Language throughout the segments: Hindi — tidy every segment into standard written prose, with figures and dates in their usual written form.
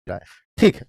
रहा है। ठीक है,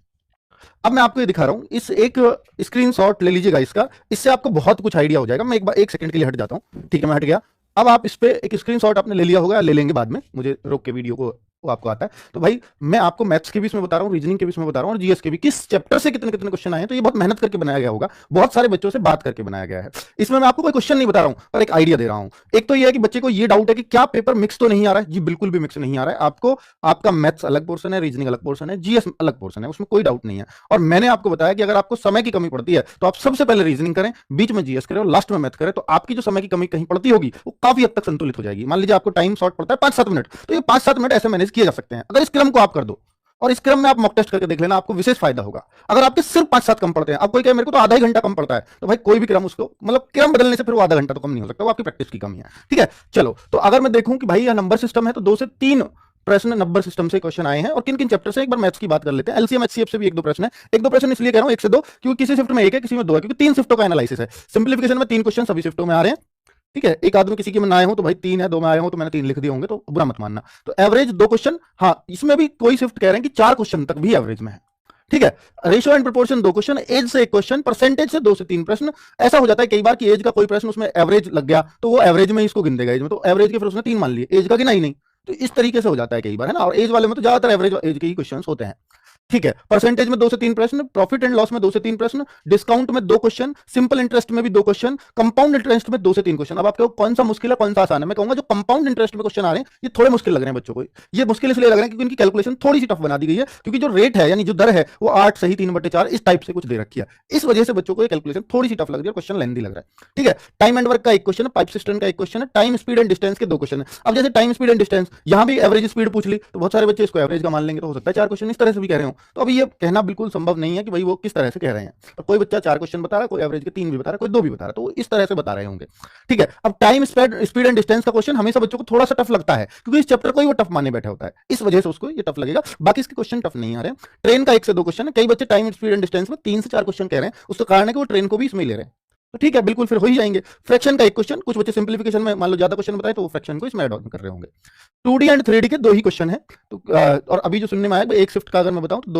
अब मैं आपको ये दिखा रहा हूं, इस एक स्क्रीनशॉट ले लीजिएगा इसका, इससे आपको बहुत कुछ आइडिया हो जाएगा। मैं एक बार 1 सेकंड के लिए हट जाता हूं। ठीक है, मैं हट गया। अब आप इस पे एक स्क्रीनशॉट आपने ले लिया होगा, ले लेंगे बाद में, मुझे रोक के वीडियो को, वो आपको आता है। तो भाई मैं आपको मैथ्स के भी इसमें बता रहा हूँ, रीजनिंग के भी इसमें बता रहा हूँ, और जीएस के भी, किस चैप्टर से कितने कितने क्वेश्चन आए हैं। तो ये बहुत मेहनत करके बनाया गया होगा, बहुत सारे बच्चों से बात करके बनाया गया है। इसमें मैं आपको कोई क्वेश्चन नहीं बता रहा हूँ, पर एक आइडिया दे रहा हूँ। एक तो ये है कि बच्चे को ये डाउट है कि क्या पेपर मिक्स तो नहीं आ रहा है। जी बिल्कुल भी मिक्स नहीं आ रहा है आपको। आपका मैथ्स अलग पोर्सन है, रीजनिंग अलग पोर्सन है, जीएस अलग पोर्सन है, उसमें कोई डाउट नहीं है। और मैंने आपको बताया कि अगर आपको समय की कमी पड़ती है तो आप सबसे पहले रीजनिंग करें, बीच में जीएस करें और लास्ट में मैथ करें, तो आपकी जो समय की कमी कहीं पड़ती होगी वो काफी हद तक संतुलित हो जाएगी। मान लीजिए आपको टाइम शॉर्ट पड़ता है 5-7 मिनट, तो ये 5-7 मिनट ऐसे मैनेज किए जा सकते हैं अगर इस क्रम को आप कर दो। और इस क्रम में आप मॉक टेस्ट करके देख लेना, आपको विशेष फायदा होगा। अगर आपके सिर्फ 5-7 कम पड़ते हैं, अब कोई कहे मेरे को तो आधा ही घंटा कम पड़ता है, तो भाई कोई भी क्रम उसको, मतलब क्रम बदलने से फिर वो आधा घंटा तो कम नहीं हो सकता, वो आपकी प्रैक्टिस की कमी है। ठीक है, चलो, तो अगर मैं देखूं कि भाई यह नंबर सिस्टम है, तो 2 से 3 प्रश्न नंबर सिस्टम से क्वेश्चन आए हैं। और किन किन चैप्टर से, एक बार मैथ्स की बात कर लेते हैं। एलसीएम एचसीएफ से भी 1-2 प्रश्न है। 1-2 प्रश्न इसलिए कह रहा हूं 1 से 2, क्योंकि किसी शिफ्ट में 1 है, किसी में 2 है, क्योंकि 3 शिफ्टों का एनालिसिस है। सिंप्लीफिकेशन में 3 क्वेश्चन सभी शिफ्टों में आ रहे हैं। ठीक है, एक आदमी किसी के में ना आए हो तो भाई 3 है, 2 में आए हो तो मैंने 3 लिख दिए होंगे, तो बुरा मत मानना। तो एवरेज 2 क्वेश्चन, हाँ इसमें भी कोई शिफ्ट कह रहे हैं कि 4 क्वेश्चन तक भी एवरेज में है। ठीक है, ratio and proportion 2 question, age से 1 क्वेश्चन, परसेंटेज से 2 से 3 प्रश्न। ऐसा हो जाता है कई बार कि एज का कोई प्रश्न उसमें एवरेज लग गया तो वो एवरेज में इसको गिन देगा, एज में, तो एवरेज के फिर उसने 3 मान लिए, एज का गिना ही नहीं। तो इस तरीके से हो जाता है कई बार, है ना। और एज वाले में तो ज्यादातर एवरेज एज के ही क्वेश्चन होते हैं। ठीक है, परसेंटेज में 2 से 3 प्रश्न, प्रॉफिट एंड लॉस में 2 से 3 प्रश्न, डिस्काउंट में 2 क्वेश्चन, सिंपल इंटरेस्ट में भी 2 क्वेश्चन, कंपाउंड इंटरेस्ट में 2 से 3 क्वेश्चन। अब आपको कौन सा मुश्किल है कौन सा आसान है? मैं कहूंगा जो कंपाउंड इंटरेस्ट में क्वेश्चन आ रहे हैं ये थोड़े मुश्किल लग रहे हैं बच्चों को। ये मुश्किल इसलिए लग रहे हैं क्योंकि इनकी कैलकुलेशन थोड़ी सी टफ बना दी गई है, क्योंकि जो रेट है यानी जो दर है वो 8 सही 3/4 इस टाइप से कुछ दे रखी है। इस वजह से बच्चों को ये कैलकुलेशन थोड़ी सी टफ लग रही है, क्वेश्चन लेंथी लग रहा है। ठीक है, टाइम एंड वर्क का 1 क्वेश्चन है, पाइप सिस्टम का 1 क्वेश्चन है, टाइम स्पीड एंड डिस्टेंस के 2 क्वेश्चन है। अब जैसे टाइम स्पीड एंड डिस्टेंस, यहां भी एवरेज स्पीड पूछ ली तो बहुत सारे बच्चे इसको एवरेज का मान लेंगे, तो हो सकता है 4 क्वेश्चन इस तरह से भी कह रहे हो। तो अभी ये कहना बिल्कुल संभव नहीं है कि भाई वो किस तरह से कह रहे हैं। तो कोई बच्चा 4 क्वेश्चन बता रहा है, कोई एवरेज के 3 भी बता रहा है, कोई 2 भी बता रहा है, तो इस तरह से बता रहे होंगे। ठीक है, अब टाइम स्पीड एंड डिस्टेंस का क्वेश्चन हमेशा बच्चों को थोड़ा सा टफ लगता है, क्योंकि इस चैप्टर को ही वो टफ माने बैठा होता है, इस वजह से उसको ये टफ लगेगा। बाकी इसके क्वेश्चन टफ नहीं आ रहे हैं। ट्रेन का 1 से 2 क्वेश्चन है, कई बच्चे टाइम स्पीड एंड डिस्टेंस में 3 से 4 क्वेश्चन कह रहे हैं, उसका कारण है कि वो ट्रेन को भी इसमें ले रहे हैं। तो ठीक है, बिल्कुल फिर हो ही जाएंगे। फ्रैक्शन का 1 क्वेश्चन, कुछ बच्चे सिंप्लीफिकेशन में मान लो ज्यादा क्वेश्चन बताए तो वो फ्रैक्शन को इसमें ऐड ऑन कर रहे होंगे। 2D एंड 3D के 2 ही क्वेश्चन है। तो और अभी जो सुनने में आया, एक शिफ्ट का अगर मैं बताऊं तो